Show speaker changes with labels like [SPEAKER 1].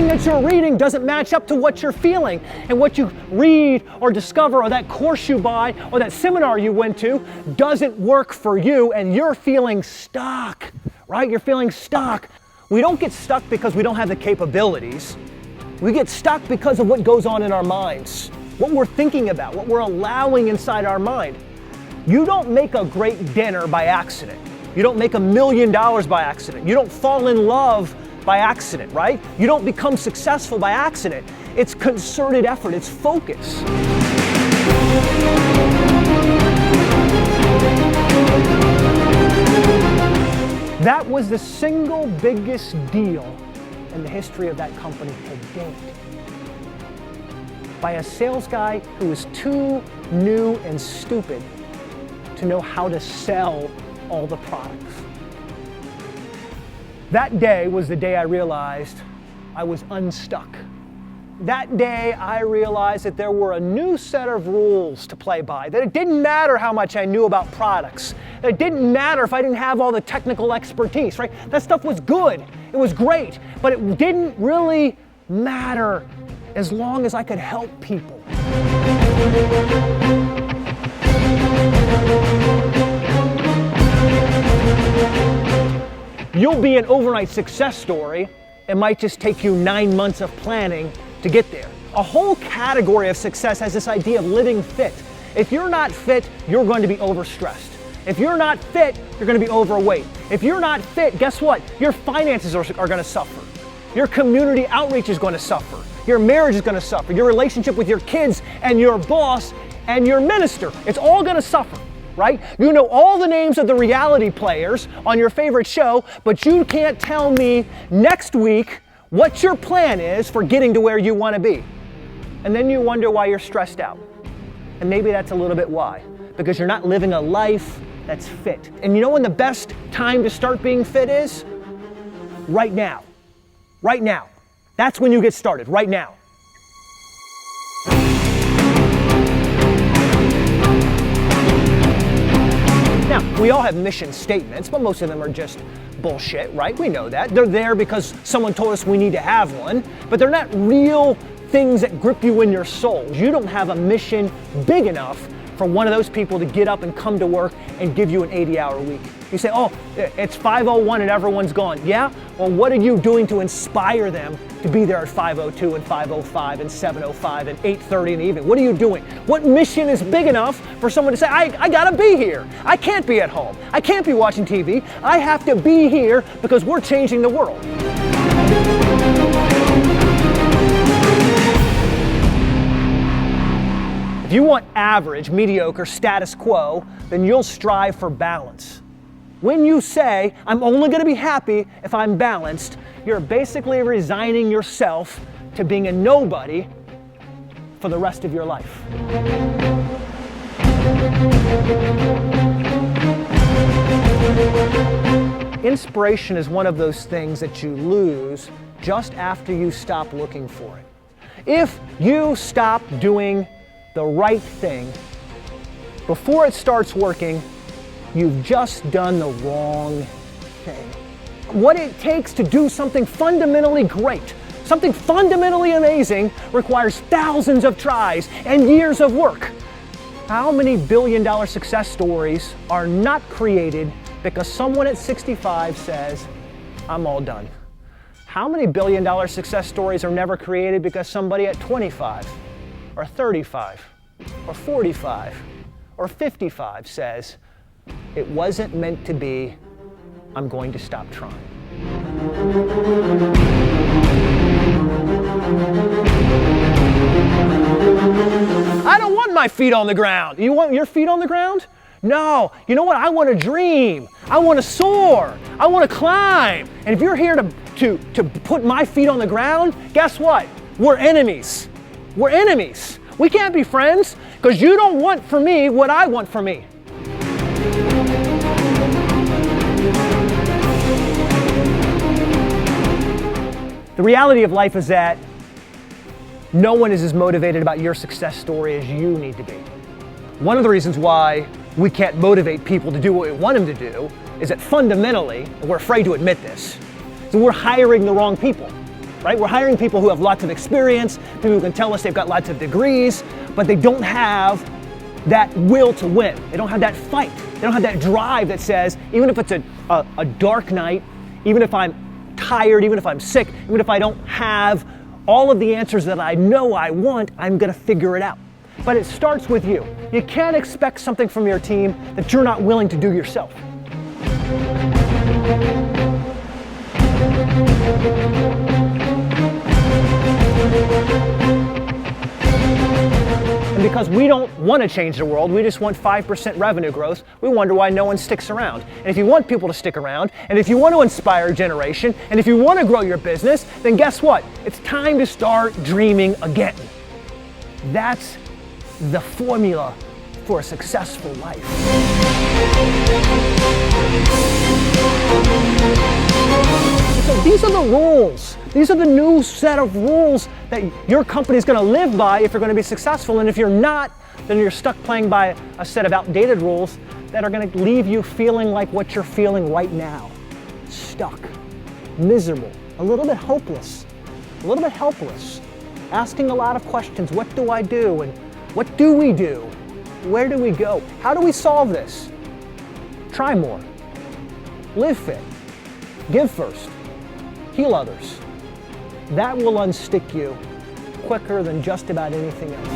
[SPEAKER 1] everything that you're reading doesn't match up to what you're feeling. And what you read or discover, or that course you buy, or that seminar you went to doesn't work for you, and you're feeling stuck, right? You're feeling stuck. We don't get stuck because we don't have the capabilities. We get stuck because of what goes on in our minds, what we're thinking about, what we're allowing inside our mind. You don't make a great dinner by accident. You don't make $1 million by accident. You don't fall in love by accident, right? You don't become successful by accident. It's concerted effort, it's focus. That was the single biggest deal in the history of that company to date. By a sales guy who was too new and stupid to know how to sell all the products. That day was the day I realized I was unstuck. That day I realized that there were a new set of rules to play by, that it didn't matter how much I knew about products, that it didn't matter if I didn't have all the technical expertise, right? That stuff was good, it was great, but it didn't really matter as long as I could help people. You'll be an overnight success story. It might just take you 9 months of planning to get there. A whole category of success has this idea of living fit. If you're not fit, you're going to be overstressed. If you're not fit, you're going to be overweight. If you're not fit, guess what? Your finances are going to suffer. Your community outreach is going to suffer. Your marriage is going to suffer. Your relationship with your kids and your boss and your minister, it's all going to suffer, right? You know all the names of the reality players on your favorite show, but you can't tell me next week what your plan is for getting to where you want to be. And then you wonder why you're stressed out. And maybe that's a little bit why. Because you're not living a life that's fit. And you know when the best time to start being fit is? Right now. Right now. That's when you get started, right now. Now, we all have mission statements, but most of them are just bullshit, right? We know that. They're there because someone told us we need to have one, but they're not real things that grip you in your soul. You don't have a mission big enough for one of those people to get up and come to work and give you an 80-hour week. You say, oh, it's 5:01 and everyone's gone. Yeah? Well, what are you doing to inspire them to be there at 5:02 and 5:05 and 7:05 and 8:30 in the evening? What are you doing? What mission is big enough for someone to say, I gotta be here. I can't be at home. I can't be watching TV. I have to be here because we're changing the world. If you want average, mediocre, status quo, then you'll strive for balance. When you say, I'm only going to be happy if I'm balanced, you're basically resigning yourself to being a nobody for the rest of your life. Inspiration is one of those things that you lose just after you stop looking for it. If you stop doing the right thing before it starts working, you've just done the wrong thing. What it takes to do something fundamentally great, something fundamentally amazing, requires thousands of tries and years of work. How many billion-dollar success stories are not created because someone at 65 says, I'm all done? How many billion-dollar success stories are never created because somebody at 25 or 35 or 45 or 55 says, it wasn't meant to be, I'm going to stop trying. I don't want my feet on the ground. You want your feet on the ground? No. You know what? I want to dream. I want to soar. I want to climb. And if you're here to put my feet on the ground, guess what? We're enemies. We're enemies. We can't be friends because you don't want for me what I want for me. The reality of life is that no one is as motivated about your success story as you need to be. One of the reasons why we can't motivate people to do what we want them to do is that fundamentally, and we're afraid to admit this, so we're hiring the wrong people, right? We're hiring people who have lots of experience, people who can tell us they've got lots of degrees, but they don't have that will to win. They don't have that fight. They don't have that drive that says, even if it's a dark night, even if I'm tired, even if I'm sick, even if I don't have all of the answers that I know I want, I'm gonna figure it out. But it starts with you. You can't expect something from your team that you're not willing to do yourself. And because we don't want to change the world, we just want 5% revenue growth, we wonder why no one sticks around. And if you want people to stick around, and if you want to inspire a generation, and if you want to grow your business, then guess what? It's time to start dreaming again. That's the formula for a successful life. So these are the rules. These are the new set of rules that your company is going to live by if you're going to be successful. And if you're not, then you're stuck playing by a set of outdated rules that are going to leave you feeling like what you're feeling right now. Stuck, miserable, a little bit hopeless, a little bit helpless, asking a lot of questions. What do I do? And what do we do? Where do we go? How do we solve this? Try more. Live fit. Give first. Heal others. That will unstick you quicker than just about anything else.